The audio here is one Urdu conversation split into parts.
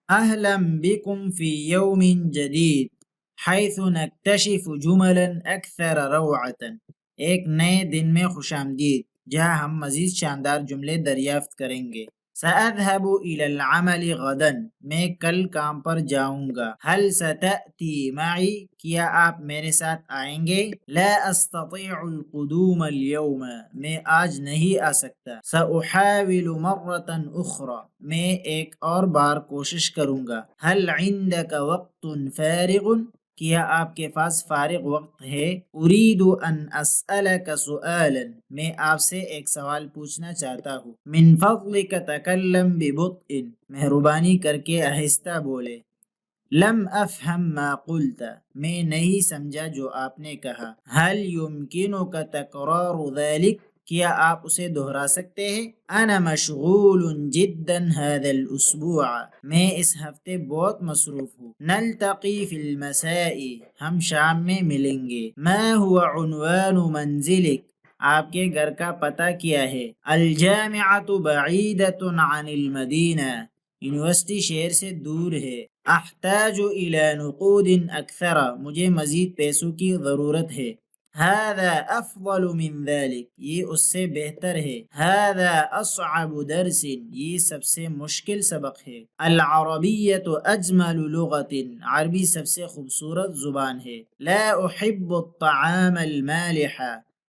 اہلا بکم فی یوم جدید حیث نکتشف جملا اکثر روعتا، ایک نئے دن میں خوش آمدید جہاں ہم مزید شاندار جملے دریافت کریں گے۔ سأذهب إلى العمل غدا، میں کل کام پر جاؤں گا۔ هل ستأتی معی، کیا آپ میرے ساتھ آئیں گے؟ لا استطيع القدوم اليوم، میں آج نہیں آ سکتا۔ سأحاول مرة أخرى، میں ایک اور بار کوشش کروں گا۔ هل عندك وقت فارغ، کیا آپ کے پاس فارغ وقت ہے؟ اريد ان اسألك سؤالا، میں آپ سے ایک سوال پوچھنا چاہتا ہوں۔ من فضلك تکلم ببطء، مہربانی کر کے آہستہ بولے۔ لم افہم ما قلت، میں نہیں سمجھا جو آپ نے کہا۔ هل يمكنك تکرار ذلك، کیا آپ اسے دہرا سکتے ہیں؟ انا مشغول جدا هذا الاسبوع، میں اس ہفتے بہت مصروف ہوں۔ نلتقی فی المساء، ہم شام میں ملیں گے۔ ما هو عنوان منزلک، آپ کے گھر کا پتہ کیا ہے؟ الجامعۃ بعیدۃ عن المدینہ، یونیورسٹی شہر سے دور ہے۔ احتاج الی نقود اکثر، مجھے مزید پیسوں کی ضرورت ہے۔ هذا افضل من ذلك، یہ اس سے بہتر ہے۔ هذا اصعب درس، یہ سب سے مشکل سبق ہے۔ العربیۃ اجمل لغۃ، عربی سب سے خوبصورت زبان ہے۔ لا احب الطعام المالح،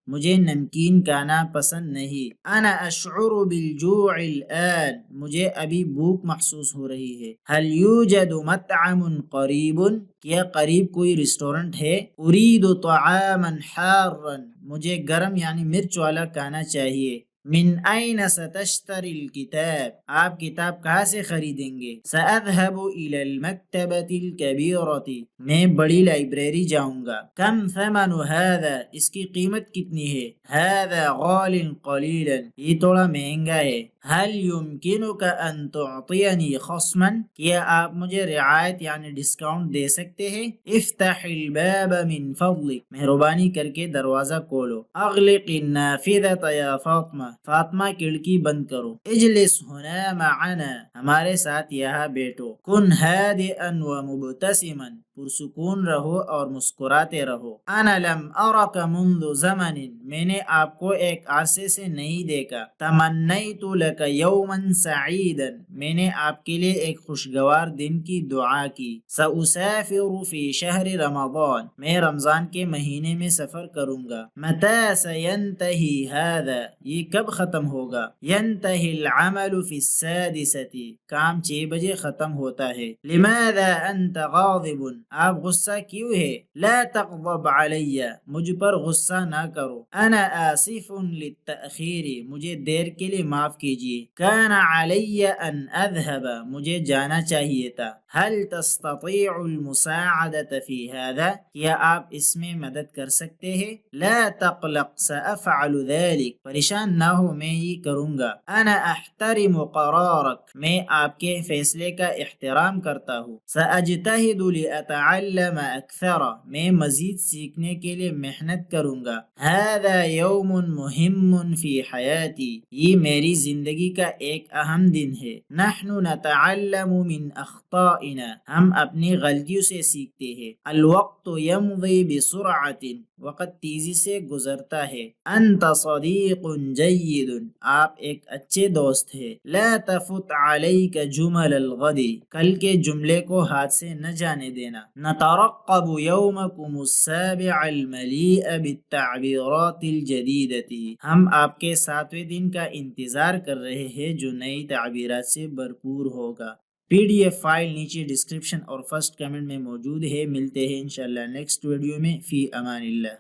مجھے نمکین کھانا پسند نہیں۔ انا اشعر بالجوع الآن، مجھے ابھی بھوک محسوس ہو رہی ہے۔ هل یوجد مطعم قریب، کیا قریب کوئی ریسٹورنٹ ہے؟ اريد طعاما حارا، مجھے گرم یعنی مرچ والا کھانا چاہیے۔ من أين ستشتري الكتاب، آپ کتاب کہاں سے خریدیں گے؟ سأذهب إلى المكتبة الكبيرة، میں بڑی لائبریری جاؤں گا۔ کم ثمن هذا، اس کی قیمت کتنی ہے؟ هذا غال قليلا، یہ تھوڑا مہنگا ہے۔ هل يمكنك أن تعطيني خصما، کیا آپ مجھے رعایت یعنی ڈسکاؤنٹ دے سکتے ہیں؟ افتح الباب من فضلك، مہربانی کر کے دروازہ کھولو۔ اغلق النافذة یا فاطمہ، فاطمہ کھڑکی بند کرو۔ اجلس هنا معنا، ہمارے ساتھ یہاں بیٹھو۔ کن هادئا ومبتسما، پرسکون رہو اور مسکراتے رہو۔ انا لم ارك منذ زمن، میں نے آپ کو ایک عرصے سے نہیں دیکھا۔ تمنیت لك یوما سعیدا، میں نے آپ کے لیے ایک خوشگوار دن کی دعا کی۔ سأسافر فی شہر رمضان، میں رمضان کے مہینے میں سفر کروں گا۔ متى سينتهي هذا، یہ کب ختم ہوگا؟ ينتهي العمل في السادسة، کام 6 بجے ختم ہوتا ہے۔ لماذا انت غاضب، آپ غصہ کیوں ہے؟ لا تغضب علی، مجھ پر غصہ نہ کرو۔ انا آسف للتأخیر، مجھے دیر کے لیے معاف کیجیے۔ كان علی ان اذهب، مجھے جانا چاہیے تھا۔ هل تستطيع المساعدة في هذا، کیا آپ اس میں مدد کر سکتے ہیں؟ لا تقلق سأفعل ذلك، پریشان نہ ہو میں یہ کروں گا۔ انا احترم قرارك، میں آپ کے فیصلے کا احترام کرتا ہوں۔ سأجتهد لأتعلم اکثر، میں مزید سیکھنے کے لیے محنت کروں گا۔ هذا يوم مهم في حياتي، یہ میری زندگی کا ایک اہم دن ہے۔ نحن نتعلم من اخطائنا، ہم اپنی غلطیوں سے سیکھتے ہیں۔ الوقت يمضي بسرعة، وقت تیزی سے گزرتا ہے۔ انت صدیق جید، آپ ایک اچھے دوست ہیں۔ لا تفت علیک جمل الغد، کل کے جملے کو ہاتھ سے نہ جانے دینا۔ نترقب یومکم السابع الملیء بالتعبیرات الجدیدۃ، ہم آپ کے 7ویں دن کا انتظار کر رہے ہیں جو نئی تعبیرات سے بھرپور ہوگا۔ PDF فائل نیچے ڈسکرپشن اور فرسٹ کمنٹ میں موجود ہے۔ ملتے ہیں انشاءاللہ نیکسٹ ویڈیو میں۔ فی امان اللہ۔